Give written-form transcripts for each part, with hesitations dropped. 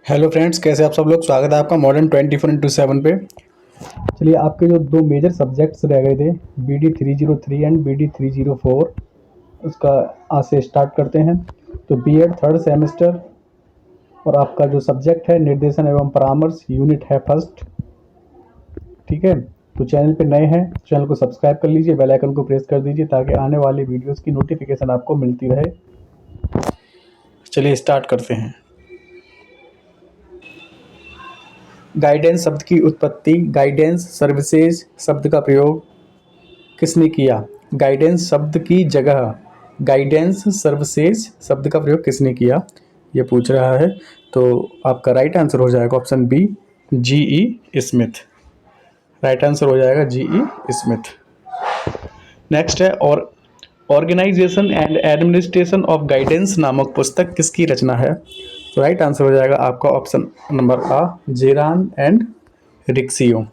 Hello friends, कैसे आप सब लोग। स्वागत है आपका मॉडर्न 24x7 पे। चलिए, आपके जो दो मेजर सब्जेक्ट्स रह गए थे, BD 303 एंड BD 304, उसका आज से स्टार्ट करते हैं। तो बीएड थर्ड सेमेस्टर और आपका जो सब्जेक्ट है निर्देशन एवं परामर्श, यूनिट है फर्स्ट। ठीक है, तो चैनल पे नए हैं तो चैनल को सब्सक्राइब कर लीजिए, बेल आइकन को प्रेस कर दीजिए ताकि आने वाली वीडियोस की नोटिफिकेशन आपको मिलती रहे। चलिए स्टार्ट करते हैं। गाइडेंस शब्द की उत्पत्ति, गाइडेंस सर्विसेज शब्द का प्रयोग किसने किया। गाइडेंस शब्द की जगह गाइडेंस सर्विसेज शब्द का प्रयोग किसने किया, ये पूछ रहा है। तो आपका राइट आंसर हो जाएगा option B, GE Smith. Right answer हो जाएगा GE स्मिथ। नेक्स्ट है, और organisation and administration of guidance नामक पुस्तक किसकी रचना है। तो राइट आंसर हो जाएगा आपका ऑप्शन नंबर A, जेरान एंड रिक्सियो।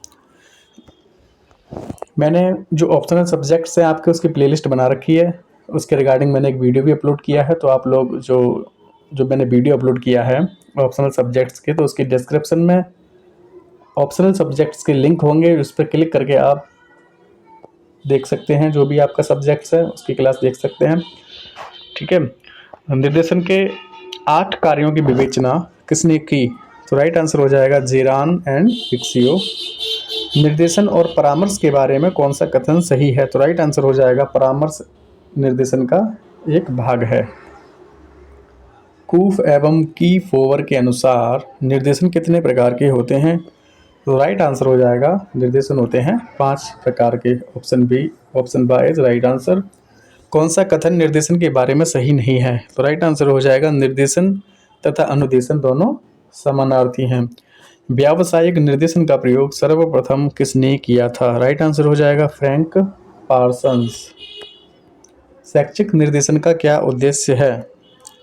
मैंने जो ऑप्शनल सब्जेक्ट्स हैं आपके, उसकी प्लेलिस्ट बना रखी है। उसके रिगार्डिंग मैंने एक वीडियो भी अपलोड किया है। तो आप लोग जो मैंने वीडियो अपलोड किया है ऑप्शनल सब्जेक्ट्स के, तो उसकी डिस्क्रिप्शन में ऑप्शनल सब्जेक्ट्स के लिंक होंगे, उस पर क्लिक करके आप देख सकते हैं। जो भी आपका सब्जेक्ट्स है उसकी क्लास देख सकते हैं। ठीक है, निर्देशन के 8 कार्यों की विवेचना किसने की। तो राइट आंसर हो जाएगा जेरान एंड रिक्सियो। निर्देशन और परामर्श के बारे में कौन सा कथन सही है। तो राइट आंसर हो जाएगा परामर्श निर्देशन का एक भाग है। कूफ एवं की फोवर के अनुसार निर्देशन कितने प्रकार के होते हैं। तो राइट आंसर हो जाएगा निर्देशन होते हैं 5 प्रकार के। Option B, option B is right answer. कौन सा कथन निर्देशन के बारे में सही नहीं है। तो राइट आंसर हो जाएगा निर्देशन तथा अनुदेशन दोनों समानार्थी हैं। व्यावसायिक निर्देशन का प्रयोग सर्वप्रथम किसने किया था। राइट आंसर हो जाएगा फ्रैंक पार्सन्स। शैक्षिक निर्देशन का क्या उद्देश्य है।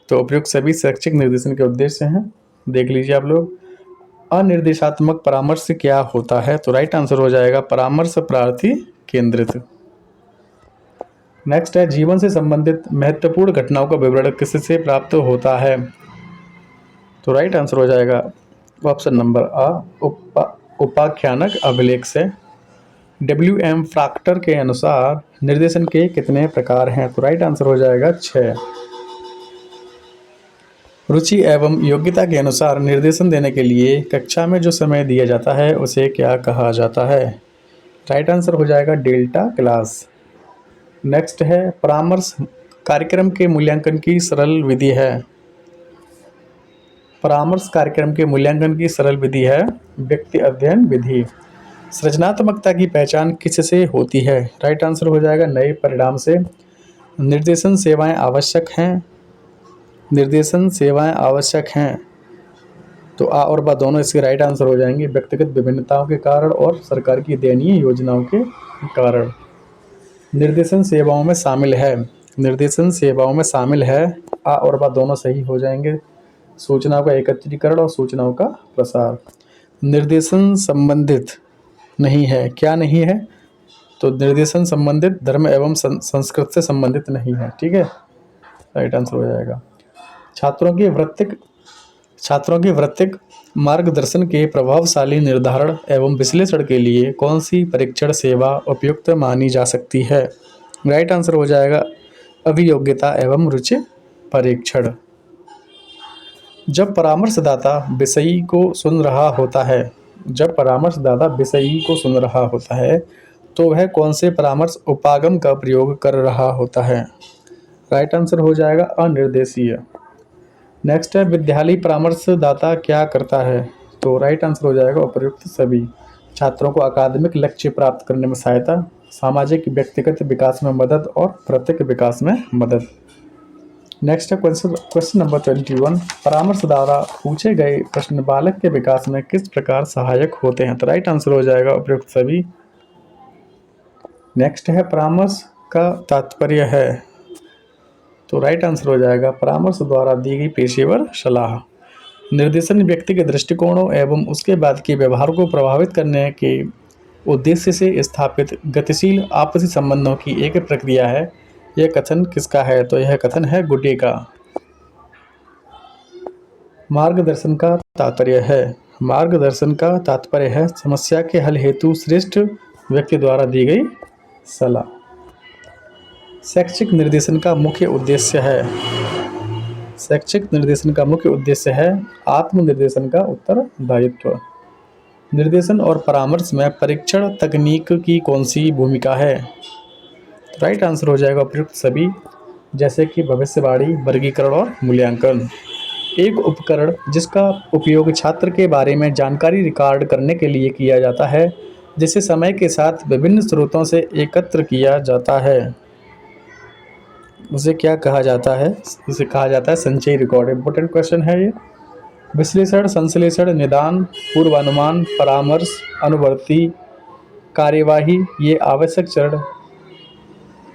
तो उपयुक्त सभी शैक्षिक निर्देशन के उद्देश्य हैं, देख लीजिए आप लोग। अनिर्देशात्मक परामर्श क्या होता है। तो राइट आंसर हो जाएगा परामर्श प्रार्थी केंद्रित। नेक्स्ट है, जीवन से संबंधित महत्वपूर्ण घटनाओं का विवरण किससे प्राप्त होता है। तो राइट आंसर हो जाएगा ऑप्शन नंबर A, उपाख्यानक अभिलेख से। WM फ्राक्टर के अनुसार निर्देशन के कितने प्रकार हैं। तो राइट आंसर हो जाएगा 6। रुचि एवं योग्यता के अनुसार निर्देशन देने के लिए कक्षा में जो समय दिया जाता है उसे क्या कहा जाता है। राइट आंसर हो जाएगा डेल्टा क्लास। नेक्स्ट है, परामर्श कार्यक्रम के मूल्यांकन की सरल विधि है। परामर्श कार्यक्रम के मूल्यांकन की सरल विधि है व्यक्ति अध्ययन विधि। सृजनात्मकता की पहचान किससे होती है। राइट आंसर हो जाएगा नए परिणाम से। निर्देशन सेवाएं आवश्यक हैं। निर्देशन सेवाएं आवश्यक हैं। तो A और B दोनों इसके राइट आंसर हो जाएंगे। व्यक्तिगत विभिन्नताओं के कारण और सरकार की दयनीय योजनाओं के कारण निर्देशन सेवाओं में शामिल है। निर्देशन सेवाओं में शामिल है, A और B दोनों सही हो जाएंगे। सूचनाओं का एकत्रीकरण और सूचनाओं का प्रसार। निर्देशन संबंधित नहीं है, क्या नहीं है। तो निर्देशन संबंधित धर्म एवं संस्कृत से संबंधित नहीं है। ठीक है, राइट आंसर हो जाएगा। छात्रों की वृत्तिक मार्गदर्शन के प्रभावशाली निर्धारण एवं विश्लेषण के लिए कौन सी परीक्षण सेवा उपयुक्त मानी जा सकती है। राइट आंसर हो जाएगा अभियोग्यता एवं रुचि परीक्षण। जब परामर्शदाता विषयी को सुन रहा होता है, जब परामर्शदाता विषयी को सुन रहा होता है तो वह कौन से परामर्श उपागम का प्रयोग कर रहा होता है। राइट आंसर हो जाएगा अनिर्देशीय। नेक्स्ट है, विद्यालय परामर्शदाता क्या करता है। तो राइट आंसर हो जाएगा उपयुक्त सभी। छात्रों को अकादमिक लक्ष्य प्राप्त करने में सहायता, सामाजिक व्यक्तिगत विकास में मदद और प्रत्येक विकास में मदद। नेक्स्ट है क्वेश्चन नंबर 21। परामर्श द्वारा पूछे गए प्रश्न बालक के विकास में किस प्रकार सहायक होते हैं। तो राइट आंसर हो जाएगा उपयुक्त सभी। नेक्स्ट है, परामर्श का तात्पर्य है। तो राइट आंसर हो जाएगा परामर्श द्वारा दी गई पेशेवर सलाह। निर्देशन व्यक्ति के दृष्टिकोणों एवं उसके बाद के व्यवहार को प्रभावित करने के उद्देश्य से स्थापित गतिशील आपसी संबंधों की एक प्रक्रिया है। यह कथन किसका है। तो यह कथन है गुडे का। मार्गदर्शन का तात्पर्य है? मार्गदर्शन का तात्पर्य है समस्या के हल हेतु श्रेष्ठ व्यक्ति द्वारा दी गई सलाह। शैक्षिक निर्देशन का मुख्य उद्देश्य है? शैक्षिक निर्देशन का मुख्य उद्देश्य है आत्म निर्देशन का उत्तरदायित्व। निर्देशन और परामर्श में परीक्षण तकनीक की कौन सी भूमिका है? राइट आंसर हो जाएगा उपयुक्त सभी, जैसे कि भविष्यवाणी, वर्गीकरण और मूल्यांकन। एक उपकरण जिसका उपयोग छात्र के बारे में जानकारी रिकॉर्ड करने के लिए किया जाता है, जिसे समय के साथ विभिन्न स्रोतों से एकत्र किया जाता है, उसे क्या कहा जाता है? इसे कहा जाता है संचयी रिकॉर्ड। इंपॉर्टेंट क्वेश्चन है ये। विश्लेषण, संश्लेषण, निदान, पूर्वानुमान, परामर्श, अनुवर्ती कार्यवाही ये आवश्यक चरण।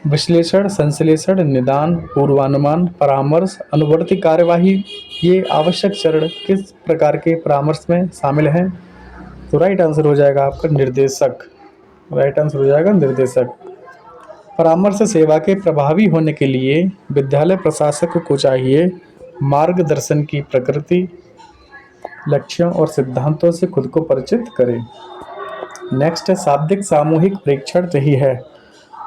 विश्लेषण, संश्लेषण, निदान, पूर्वानुमान, परामर्श, अनुवर्ती कार्यवाही ये आवश्यक चरण किस प्रकार के परामर्श में शामिल हैं? तो राइट आंसर हो जाएगा आपका निर्देशक। राइट आंसर हो जाएगा निर्देशक। परामर्श सेवा के प्रभावी होने के लिए विद्यालय प्रशासक को चाहिए मार्गदर्शन की प्रकृति, लक्ष्यों और सिद्धांतों से खुद को परिचित करें। नेक्स्ट है शाब्दिक सामूहिक परीक्षण सही है?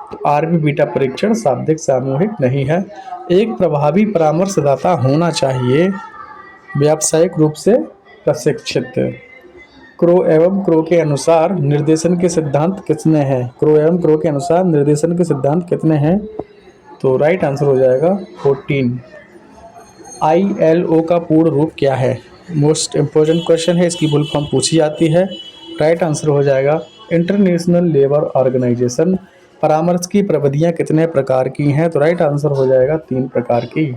तो आरबी बीटा परीक्षण शाब्दिक सामूहिक नहीं है। एक प्रभावी परामर्शदाता होना चाहिए व्यावसायिक रूप से प्रशिक्षित। क्रो एवं क्रो के अनुसार निर्देशन के सिद्धांत कितने हैं? क्रो एवं क्रो के अनुसार निर्देशन के सिद्धांत कितने हैं? तो राइट आंसर हो जाएगा 14। ILO का पूर्ण रूप क्या है? मोस्ट इम्पोर्टेंट क्वेश्चन है, इसकी फुल फॉर्म पूछी जाती है। राइट आंसर हो जाएगा इंटरनेशनल लेबर ऑर्गेनाइजेशन। परामर्श की प्रविधियां कितने प्रकार की हैं? तो राइट आंसर हो जाएगा 3 प्रकार की।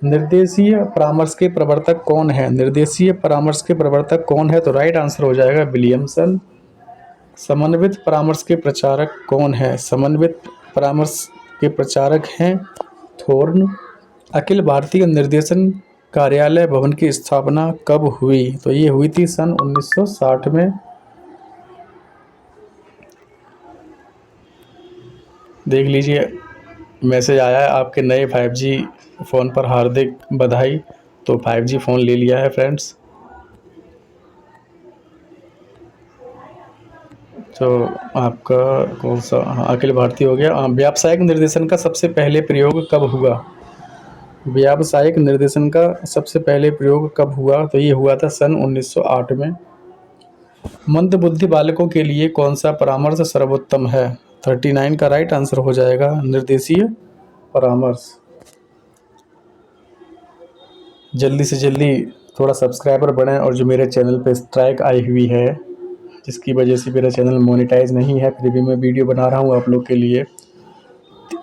निर्देशीय परामर्श के प्रवर्तक कौन है? निर्देशीय परामर्श के प्रवर्तक कौन है? तो राइट आंसर हो जाएगा विलियमसन। समन्वित परामर्श के प्रचारक कौन है? समन्वित परामर्श के प्रचारक हैं थॉर्न। अखिल भारतीय निर्देशन कार्यालय भवन की स्थापना कब हुई? तो ये हुई थी सन 1960 में। देख लीजिए मैसेज आया है आपके नए 5G फ़ोन पर हार्दिक बधाई। तो 5G फ़ोन ले लिया है फ्रेंड्स। तो आपका कौन सा? अखिल भारतीय हो गया। व्यावसायिक निर्देशन का सबसे पहले प्रयोग कब हुआ? व्यावसायिक निर्देशन का सबसे पहले प्रयोग कब हुआ? तो ये हुआ था सन 1908 में। मंदबुद्धि बालकों के लिए कौन सा परामर्श सर्वोत्तम है? 39 का राइट आंसर हो जाएगा निर्देशीय परामर्श। जल्दी से जल्दी थोड़ा सब्सक्राइबर बढ़ें, और जो मेरे चैनल पे स्ट्राइक आई हुई है जिसकी वजह से मेरा चैनल मोनेटाइज नहीं है, फिर भी मैं वीडियो बना रहा हूँ आप लोग के लिए।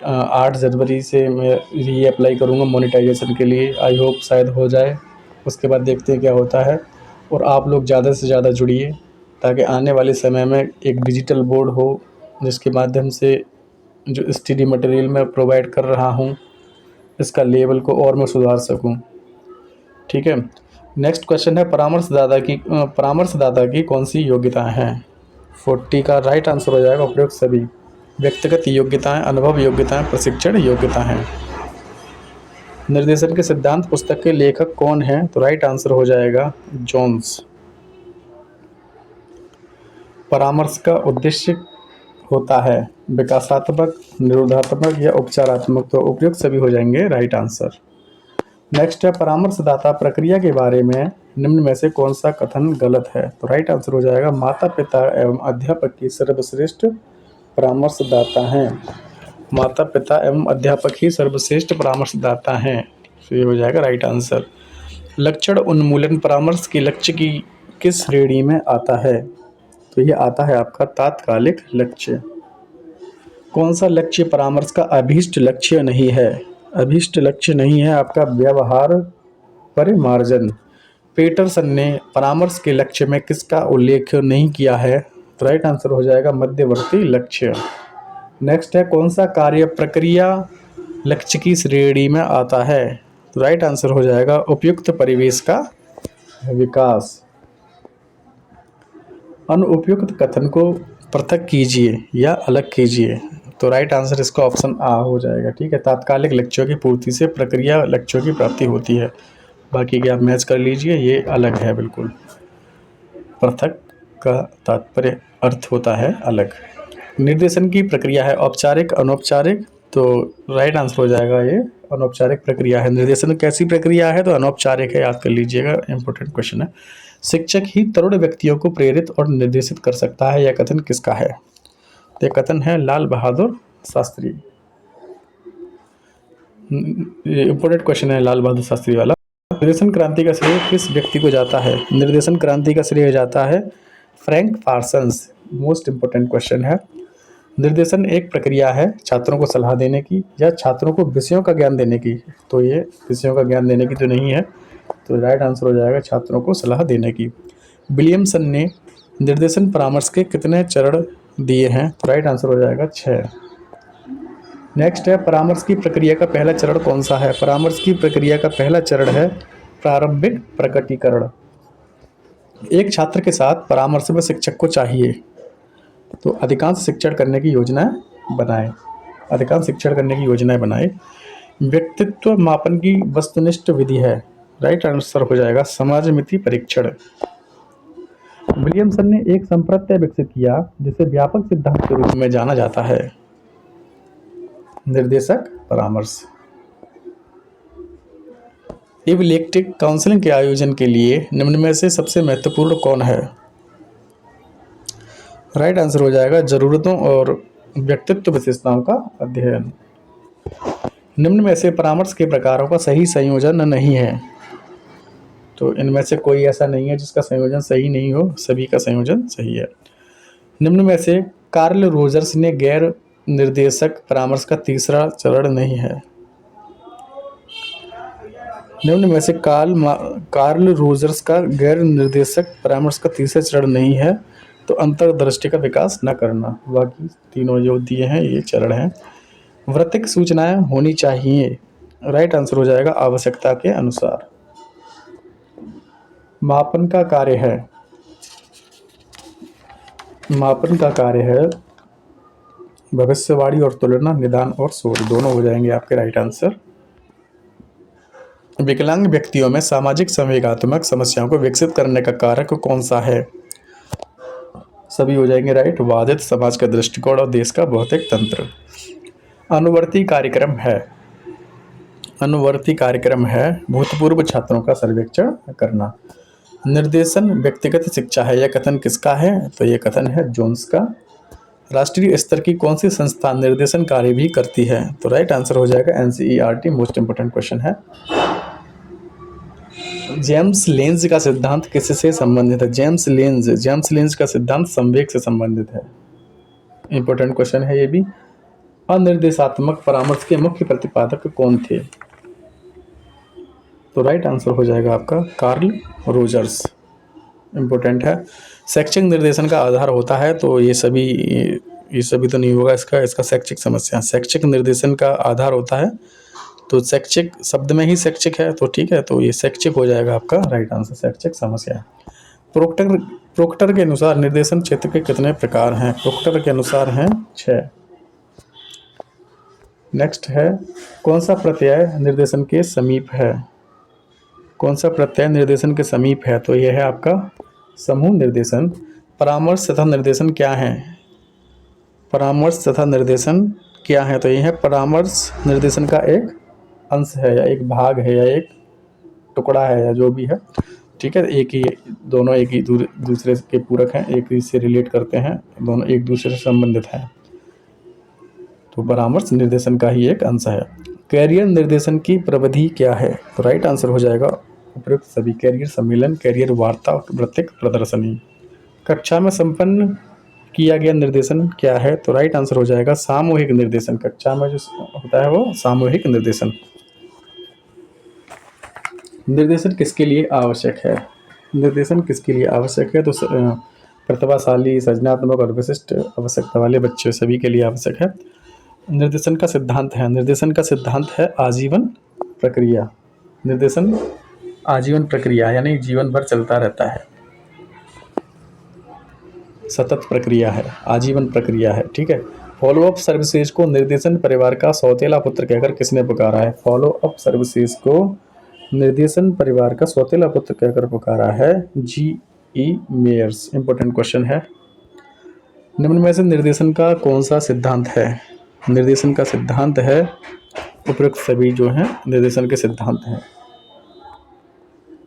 8 जनवरी से मैं री अप्लाई करूँगा मोनेटाइजेशन के लिए। आई होप शायद हो जाए, उसके बाद देखते हैं क्या होता है। और आप लोग ज़्यादा से ज़्यादा जुड़िए ताकि आने वाले समय में एक डिजिटल बोर्ड हो जिसके माध्यम से जो स्टडी मटेरियल मैं प्रोवाइड कर रहा हूँ इसका लेवल को और मैं सुधार सकूँ। ठीक है। नेक्स्ट क्वेश्चन है परामर्शदाता की कौन सी योग्यताएं हैं? 40 का राइट आंसर हो जाएगा उपयुक्त सभी। व्यक्तिगत योग्यताएं, अनुभव योग्यताएं, प्रशिक्षण योग्यता हैं। निर्देशन के सिद्धांत पुस्तक के लेखक कौन हैं? तो राइट आंसर हो जाएगा जोन्स। परामर्श का उद्देश्य होता है विकासात्मक, निरोधात्मक या उपचारात्मक। तो उपयुक्त सभी हो जाएंगे राइट आंसर। नेक्स्ट है परामर्शदाता प्रक्रिया के बारे में निम्न में से कौन सा कथन गलत है? तो राइट आंसर हो जाएगा माता पिता एवं अध्यापक की सर्वश्रेष्ठ परामर्शदाता हैं। माता पिता एवं अध्यापक ही सर्वश्रेष्ठ परामर्शदाता हैं। तो ये हो जाएगा राइट आंसर। लक्षण उन्मूलन परामर्श के लक्ष्य की किस श्रेणी में आता है? तो ये आता है आपका तात्कालिक लक्ष्य। कौन सा लक्ष्य परामर्श का अभीष्ट लक्ष्य नहीं है? अभीष्ट लक्ष्य नहीं है आपका व्यवहार परिमार्जन। पीटरसन ने परामर्श के लक्ष्य में किसका उल्लेख नहीं किया है? तो राइट आंसर हो जाएगा मध्यवर्ती लक्ष्य। नेक्स्ट है कौन सा कार्य प्रक्रिया लक्ष्य की श्रेणी में आता है? तो राइट आंसर हो जाएगा उपयुक्त परिवेश का विकास। अनुपयुक्त कथन को पृथक कीजिए या अलग कीजिए। तो राइट आंसर इसका ऑप्शन आ हो जाएगा। ठीक है। तात्कालिक लक्ष्यों की पूर्ति से प्रक्रिया लक्ष्यों की प्राप्ति होती है। बाकी के आप मैच कर लीजिए, ये अलग है बिल्कुल। पृथक का तात्पर्य अर्थ होता है अलग। निर्देशन की प्रक्रिया है औपचारिक अनौपचारिक, तो राइट आंसर हो जाएगा ये अनौपचारिक प्रक्रिया है। निर्देशन कैसी प्रक्रिया है, तो अनौपचारिक है, याद कर लीजिएगा, इंपॉर्टेंट क्वेश्चन है। शिक्षक ही तरुण व्यक्तियों को प्रेरित और निर्देशित कर सकता है, यह कथन किसका है? तो यह कथन है लाल बहादुर शास्त्री। इंपॉर्टेंट क्वेश्चन है लाल बहादुर शास्त्री वाला। निर्देशन क्रांति का श्रेय किस व्यक्ति को जाता है? निर्देशन क्रांति का श्रेय जाता है Frank Parsons. Most important question है। निर्देशन एक प्रक्रिया है छात्रों को सलाह देने की या छात्रों को विषयों का ज्ञान देने की, तो ये विषयों का ज्ञान देने की तो नहीं है, तो राइट आंसर हो जाएगा छात्रों को सलाह देने की। विलियमसन ने निर्देशन परामर्श के कितने चरण दिए हैं? तो राइट आंसर हो जाएगा 6। नेक्स्ट है परामर्श की प्रक्रिया का पहला चरण कौन सा है? परामर्श की प्रक्रिया का पहला चरण है प्रारंभिक प्रकटीकरण। एक छात्र के साथ परामर्श में शिक्षक को चाहिए तो अधिकांश शिक्षण करने की योजनाएं बनाएं। अधिकांश शिक्षण करने की योजनाएं बनाएं। व्यक्तित्व मापन की वस्तुनिष्ठ विधि है, राइट आंसर हो जाएगा समाजमिति परीक्षण। विलियमसन ने एक संप्रत्यय विकसित किया जिसे व्यापक सिद्धांत के रूप में जाना जाता है, निर्देशक परामर्श। इवलेक्टिक काउंसलिंग के आयोजन के लिए निम्न में से सबसे महत्वपूर्ण कौन है? राइट आंसर हो जाएगा जरूरतों और व्यक्तित्व विशेषताओं का अध्ययन। निम्न में से परामर्श के प्रकारों का सही संयोजन नहीं है, तो इनमें से कोई ऐसा नहीं है जिसका संयोजन सही नहीं हो, सभी का संयोजन सही है। निम्न में से कार्ल रोजर्स ने गैर निर्देशक परामर्श का तीसरा चरण नहीं है। निम्न में से कार्ल रोजर्स का गैर निर्देशक परामर्श का तीसरा चरण नहीं है, तो अंतर्दृष्टि का विकास न करना। बाकी तीनों जो दिए हैं ये चरण हैं। वृत्तिक सूचनाएं होनी चाहिए, राइट आंसर हो जाएगा आवश्यकता के अनुसार। मापन का कार्य है, मापन का कार्य है भविष्यवाणी और तुलना, निदान और शोध, दोनों हो जाएंगे आपके राइट आंसर। विकलांग व्यक्तियों में सामाजिक संवेगात्मक समस्याओं को विकसित करने का कारक कौन सा है? सभी हो जाएंगे राइट, बाधित समाज का दृष्टिकोण और देश का भौतिक तंत्र। अनुवर्ती कार्यक्रम है, अनुवर्ती कार्यक्रम है भूतपूर्व छात्रों का सर्वेक्षण करना। निर्देशन व्यक्तिगत शिक्षा है, यह कथन किसका है? तो यह कथन है जोन्स का। राष्ट्रीय स्तर की कौन सी संस्था निर्देशन कार्य भी करती है? तो राइट आंसर हो जाएगा NCERT। मोस्ट इंपोर्टेंट क्वेश्चन है। जेम्स लेंज का सिद्धांत किससे संबंधित है? जेम्स लेंज का सिद्धांत संवेग से संबंधित है, इंपॉर्टेंट क्वेश्चन है ये भी। अनिर्देशात्मक परामर्श के मुख्य प्रतिपादक कौन थे? तो राइट आंसर हो जाएगा आपका कार्ल रोजर्स, इंपॉर्टेंट है। शैक्षिक निर्देशन का आधार होता है, तो ये सभी तो नहीं होगा, इसका शैक्षिक समस्या, शैक्षिक निर्देशन का आधार होता है, तो शैक्षिक शब्द में ही शैक्षिक है, तो ठीक है, तो ये शैक्षिक हो जाएगा आपका राइट आंसर, शैक्षिक समस्या। प्रोक्टर के अनुसार निर्देशन क्षेत्र के कितने प्रकार हैं? प्रोक्टर के अनुसार हैं 6। नेक्स्ट है कौन सा प्रत्यय निर्देशन के समीप है? कौन सा प्रत्यय निर्देशन के समीप है? तो यह है आपका समूह निर्देशन। परामर्श तथा निर्देशन क्या है? परामर्श तथा निर्देशन क्या है? तो यह है परामर्श निर्देशन का एक अंश है या एक भाग है या एक टुकड़ा है या जो भी है, ठीक है। दोनों एक ही दूसरे के पूरक हैं, एक ही से रिलेट करते हैं, दोनों एक दूसरे से संबंधित हैं, तो परामर्श निर्देशन का ही एक अंश है। कैरियर निर्देशन की प्रविधि क्या है? तो राइट आंसर हो जाएगा उपयुक्त सभी। कैरियर सम्मेलन, कैरियर वार्ता, वृत्तिक प्रदर्शनी। कक्षा में संपन्न किया गया निर्देशन क्या है? तो राइट आंसर हो जाएगा सामूहिक निर्देशन। कक्षा में जो होता है वो सामूहिक निर्देशन। निर्देशन किसके लिए आवश्यक है? निर्देशन किसके लिए आवश्यक है? तो प्रतिभाशाली, सृजनात्मक और विशिष्ट आवश्यकता वाले बच्चों सभी के लिए आवश्यक है। निर्देशन का सिद्धांत है, निर्देशन का सिद्धांत है आजीवन प्रक्रिया। निर्देशन आजीवन प्रक्रिया यानी जीवन भर चलता रहता है, सतत प्रक्रिया है, आजीवन प्रक्रिया है, ठीक है। फॉलो अप सर्विसेज को निर्देशन परिवार का सौतेला पुत्र कहकर किसने पुकारा है? फॉलो अप सर्विसेज को निर्देशन परिवार का सौतेला पुत्र कहकर पुकारा है? G.E. मेयर्स। इंपॉर्टेंट क्वेश्चन है। निम्न में से निर्देशन का कौन सा सिद्धांत है? निर्देशन का सिद्धांत है, उपरोक्त सभी जो हैं निर्देशन के सिद्धांत हैं।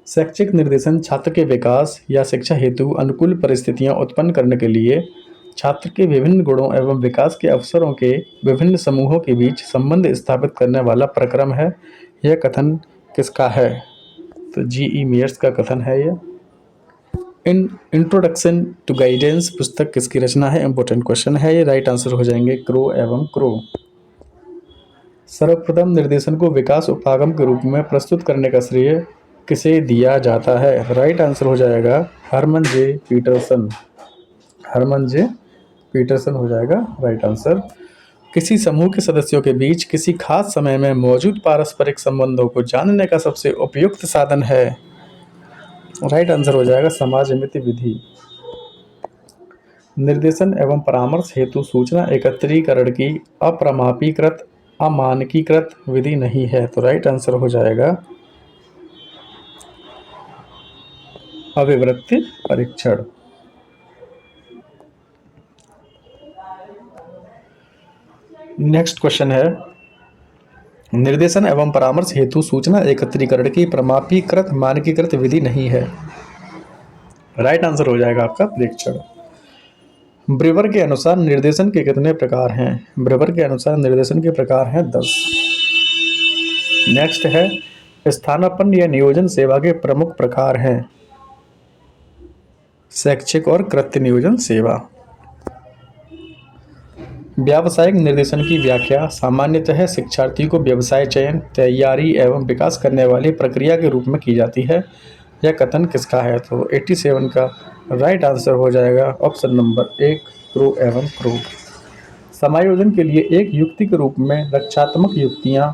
शैक्षिक निर्देशन छात्र के विकास या शिक्षा हेतु अनुकूल परिस्थितियां उत्पन्न करने के लिए छात्र के विभिन्न गुणों एवं विकास के अवसरों के विभिन्न समूहों के बीच संबंध स्थापित करने वाला प्रक्रम है। यह कथन किसका है? तो G.E. मेयर्स का कथन है यह। इंट्रोडक्शन टू गाइडेंस पुस्तक किसकी रचना है? इंपॉर्टेंट क्वेश्चन है ये। राइट आंसर हो जाएंगे क्रो एवं क्रो। सर्वप्रथम निर्देशन को विकास उपागम के रूप में प्रस्तुत करने का श्रेय किसे दिया जाता है? राइट आंसर हो जाएगा हरमन जे पीटरसन। हरमन जे पीटरसन हो जाएगा राइट आंसर। किसी समूह के सदस्यों के बीच किसी खास समय में मौजूद पारस्परिक संबंधों को जानने का सबसे उपयुक्त साधन है? राइट आंसर हो जाएगा समाजमिति विधि। निर्देशन एवं परामर्श हेतु सूचना एकत्रीकरण की अप्रमापीकृत अमानकीकृत विधि नहीं है, तो राइट आंसर हो जाएगा अभिवृत्ति परीक्षण। नेक्स्ट क्वेश्चन है, निर्देशन एवं परामर्श हेतु सूचना एकत्रीकरण की प्रमापीकृत मानकीकृत विधि नहीं है। राइट आंसर हो जाएगा आपका परीक्षण। ब्रेवर के अनुसार निर्देशन के कितने प्रकार हैं? ब्रेवर के अनुसार निर्देशन के प्रकार हैं 10। नेक्स्ट है, स्थानापन्न या नियोजन सेवा के प्रमुख प्रकार हैं शैक्षिक और कृत्य नियोजन सेवा। व्यावसायिक निर्देशन की व्याख्या सामान्यतः शिक्षार्थी को व्यवसाय चयन, तैयारी एवं विकास करने वाली प्रक्रिया के रूप में की जाती है। यह कथन किसका है? तो 87 का राइट आंसर हो जाएगा ऑप्शन नंबर 1 क्रो एवं क्रो। समायोजन के लिए एक युक्ति के रूप में रक्षात्मक युक्तियां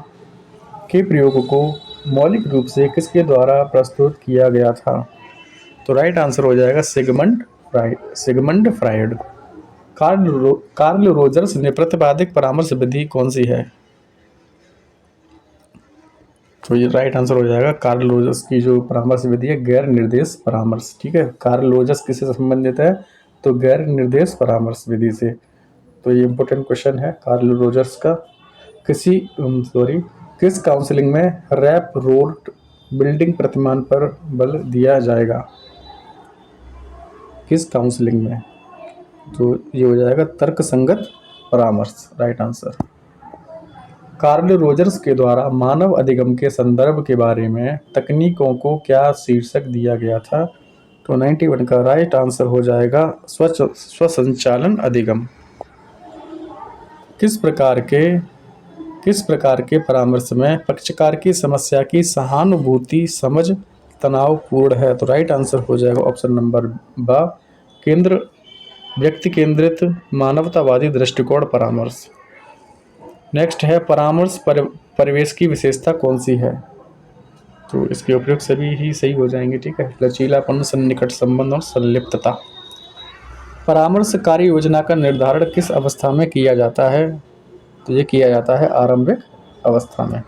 के प्रयोग को मौलिक रूप से किसके द्वारा प्रस्तुत किया गया था? तो राइट आंसर हो जाएगा सिगमंड फ्रायड। कार्ल रोजर्स ने प्रतिपादित परामर्श विधि कौन सी है? तो ये राइट आंसर हो जाएगा कार्ल रोजर्स की जो परामर्श विधि है गैर निर्देश परामर्श। ठीक है, कार्ल रोजर्स किससे संबंधित है? तो गैर निर्देश परामर्श विधि से। तो ये इंपॉर्टेंट क्वेश्चन है कार्ल रोजर्स का। किस काउंसलिंग में रैप रोड बिल्डिंग प्रतिमान पर बल दिया जाएगा? किस काउंसलिंग में? तो ये हो जाएगा तर्कसंगत परामर्श। Right answer. कार्ल रोजर्स के द्वारा मानव अधिगम के संदर्भ के बारे में तकनीकों को क्या शीर्षक दिया गया था? तो 91 का राइट आंसर हो जाएगा स्वसंचालन अधिगम। किस प्रकार के परामर्श में पक्षकार की समस्या की सहानुभूति समझ तनावपूर्ण है? तो राइट आंसर हो जाएगा ऑप्शन नंबर ब व्यक्ति केंद्रित मानवतावादी दृष्टिकोण परामर्श। नेक्स्ट है, परामर्श परिवेश की विशेषता कौन सी है? तो इसके उपयुक्त सभी ही सही हो जाएंगे। ठीक है, लचीलापन, सन्निकट संबंध और संलिप्तता। परामर्श कार्य योजना का निर्धारण किस अवस्था में किया जाता है? तो ये किया जाता है आरंभिक अवस्था में।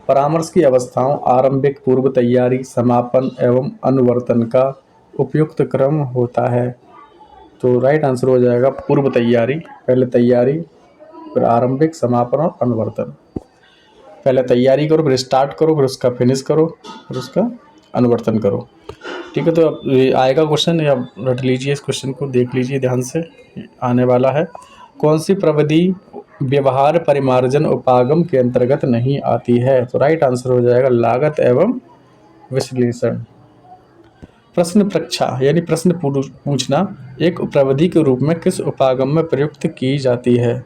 परामर्श की अवस्थाओं आरंभिक, पूर्व तैयारी, समापन एवं अनुवर्तन का उपयुक्त क्रम होता है। तो राइट आंसर हो जाएगा पूर्व तैयारी। पहले तैयारी, फिर आरंभिक, समापन और अनुवर्तन। पहले तैयारी करो, फिर स्टार्ट करो, फिर उसका फिनिश करो, फिर उसका अनुवर्तन करो। ठीक है, तो अब आएगा क्वेश्चन, या रट लीजिए इस क्वेश्चन को, देख लीजिए ध्यान से, आने वाला है। कौन सी प्रविधि व्यवहार परिमार्जन उपागम के अंतर्गत नहीं आती है? तो राइट आंसर हो जाएगा लागत एवं विश्लेषण। प्रश्न प्रक्षा यानी प्रश्न पूछना एक प्रविधि के रूप में किस उपागम में प्रयुक्त की जाती है?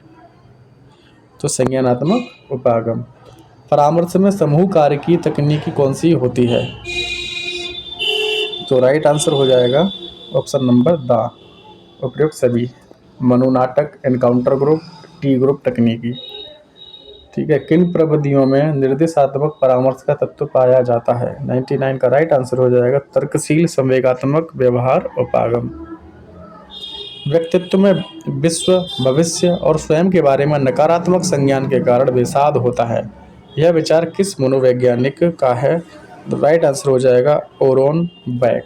तो संज्ञानात्मक उपागम। परामर्श में समूह कार्य की तकनीकी कौन सी होती है? तो राइट आंसर हो जाएगा ऑप्शन नंबर द उपयुक्त सभी। मनोनाटक, एनकाउंटर ग्रुप, टी ग्रुप तकनीकी। ठीक है, किन प्रविधियों में निर्देशात्मक परामर्श का तत्व पाया जाता है? 99 का राइट आंसर हो जाएगा तर्कशील संवेगात्मक व्यवहार उपागम। व्यक्तित्व में विश्व, भविष्य और स्वयं के बारे में नकारात्मक संज्ञान के कारण विषाद होता है। यह विचार किस मनोवैज्ञानिक का है? तो राइट आंसर हो जाएगा ओरोन बैक।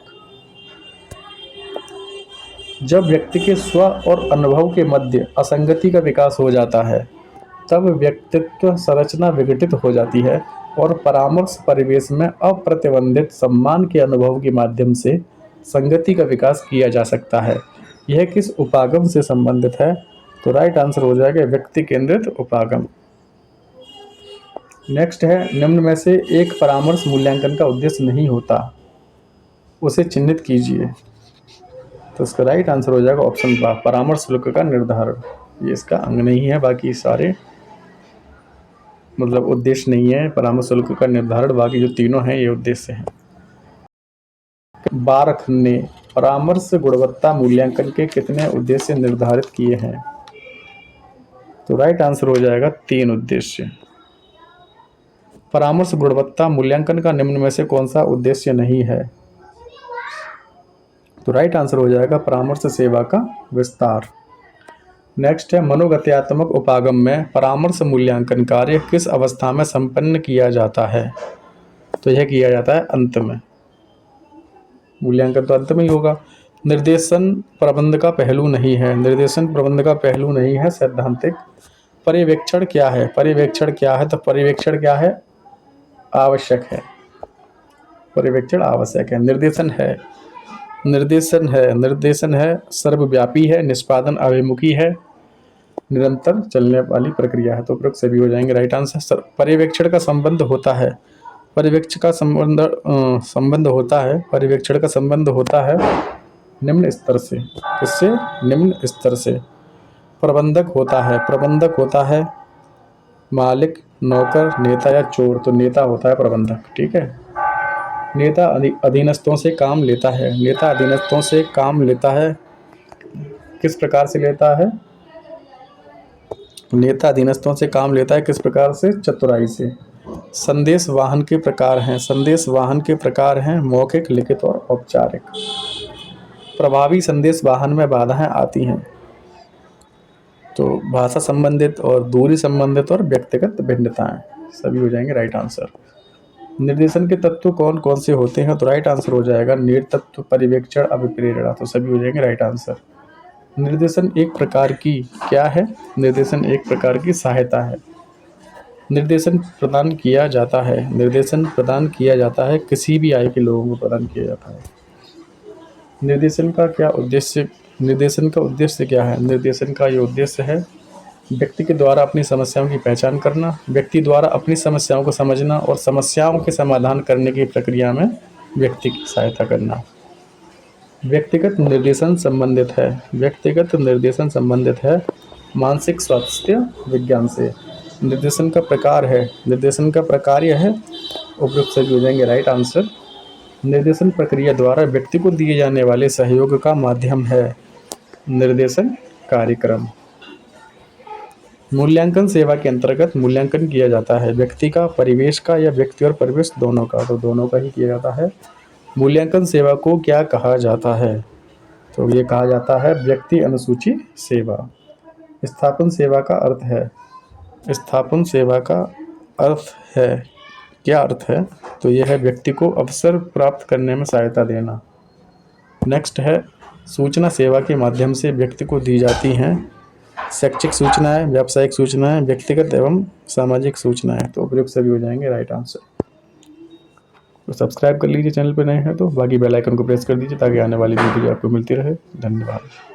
जब व्यक्ति के स्व और अनुभव के मध्य असंगति का विकास हो जाता है, तब व्यक्तित्व संरचना विघटित हो जाती है और परामर्श परिवेश में अप्रतिबंधित सम्मान के अनुभव के माध्यम से संगति का विकास किया जा सकता है। यह किस उपागम से संबंधित है? तो राइट आंसर हो जाएगा व्यक्ति केंद्रित उपागम। नेक्स्ट है, निम्न में से एक परामर्श मूल्यांकन का उद्देश्य नहीं होता, उसे चिन्हित कीजिए। तो इसका राइट आंसर हो जाएगा ऑप्शन बा, परामर्श शुल्क का निर्धारण। ये इसका अंग नहीं है, बाकी सारे मतलब उद्देश्य नहीं है परामर्श शुल्क का निर्धारण, बाकी जो तीनों हैं ये उद्देश्य हैं। बारख ने परामर्श गुणवत्ता मूल्यांकन के कितने उद्देश्य निर्धारित किए हैं? तो राइट आंसर हो जाएगा 3 उद्देश्य। परामर्श गुणवत्ता मूल्यांकन का निम्न में से कौन सा उद्देश्य नहीं है? तो राइट आंसर हो जाएगा परामर्श सेवा का विस्तार। नेक्स्ट है, मनोगत्यात्मक उपागम में परामर्श मूल्यांकन कार्य किस अवस्था में संपन्न किया जाता है? तो यह किया जाता है अंत में। मूल्यांकन तो अंत में ही होगा। निर्देशन प्रबंध का पहलू नहीं है, निर्देशन प्रबंध का पहलू नहीं है सैद्धांतिक। पर्यवेक्षण क्या है? पर्यवेक्षण क्या है? तो पर्यवेक्षण क्या है? आवश्यक है। पर्यवेक्षण आवश्यक है। निर्देशन है, निर्देशन है सर्वव्यापी है, निष्पादन अभिमुखी है, निरंतर चलने वाली प्रक्रिया है। तो उपरोक्त सभी हो जाएंगे राइट आंसर। पर्यवेक्षण का संबंध होता है, पर्यवेक्षण का संबंध होता है, पर्यवेक्षण का संबंध होता है निम्न स्तर से। किससे? निम्न स्तर से। प्रबंधक होता है, प्रबंधक होता है मालिक, नौकर, नेता या चोर। तो नेता होता है प्रबंधक, ठीक है। नेता अधीनस्थों से काम लेता है, नेता अधीनस्थों से काम लेता है। किस प्रकार से लेता है? नेता अधीनस्थों से काम लेता है किस प्रकार से? चतुराई से। संदेश वाहन के प्रकार हैं, संदेश वाहन के प्रकार हैं मौखिक, लिखित और औपचारिक। प्रभावी संदेश वाहन में बाधाएं आती हैं, तो भाषा संबंधित और दूरी संबंधित और व्यक्तिगत भिन्नताएं, सभी हो जाएंगे राइट आंसर। निर्देशन के तत्व कौन कौन से होते हैं? तो राइट आंसर हो जाएगा निर्तत्व, पर्यवेक्षण, अभिप्रेरणा। तो सभी हो जाएंगे राइट आंसर। निर्देशन एक प्रकार की क्या है? निर्देशन एक प्रकार की सहायता है। निर्देशन प्रदान किया जाता है, निर्देशन प्रदान किया जाता है, किसी भी आयु के लोगों को प्रदान किया जाता है। निर्देशन का क्या उद्देश्य? निर्देशन का उद्देश्य क्या है? निर्देशन का ये उद्देश्य है व्यक्ति के द्वारा अपनी समस्याओं की पहचान करना, व्यक्ति द्वारा अपनी समस्याओं को समझना और समस्याओं के समाधान करने की प्रक्रिया में व्यक्ति की सहायता करना। व्यक्तिगत निर्देशन संबंधित है, व्यक्तिगत निर्देशन संबंधित है मानसिक स्वास्थ्य विज्ञान से। निर्देशन का प्रकार है, निर्देशन का प्रकार यह है, उपयुक्त सभी हो जाएंगे राइट आंसर। निर्देशन प्रक्रिया द्वारा व्यक्ति को दिए जाने वाले सहयोग का माध्यम है निर्देशन कार्यक्रम। मूल्यांकन सेवा के अंतर्गत मूल्यांकन किया जाता है व्यक्ति का, परिवेश का या व्यक्ति और परिवेश दोनों का? तो दोनों का ही किया जाता है। मूल्यांकन सेवा को क्या कहा जाता है? तो ये कहा जाता है व्यक्ति अनुसूची सेवा। स्थापन सेवा का अर्थ है, स्थापन सेवा का अर्थ है, क्या अर्थ है? तो यह है व्यक्ति को अवसर प्राप्त करने में सहायता देना। नेक्स्ट है, सूचना सेवा के माध्यम से व्यक्ति को दी जाती हैं शैक्षिक सूचनाएं, व्यावसायिक सूचनाएं, व्यक्तिगत एवं सामाजिक सूचनाएं। तो उपयुक्त सभी हो जाएंगे राइट आंसर। तो सब्सक्राइब कर लीजिए चैनल पर नए हैं तो, बाकी बेल आइकन को प्रेस कर दीजिए ताकि आने वाली वीडियो आपको मिलती रहे। धन्यवाद।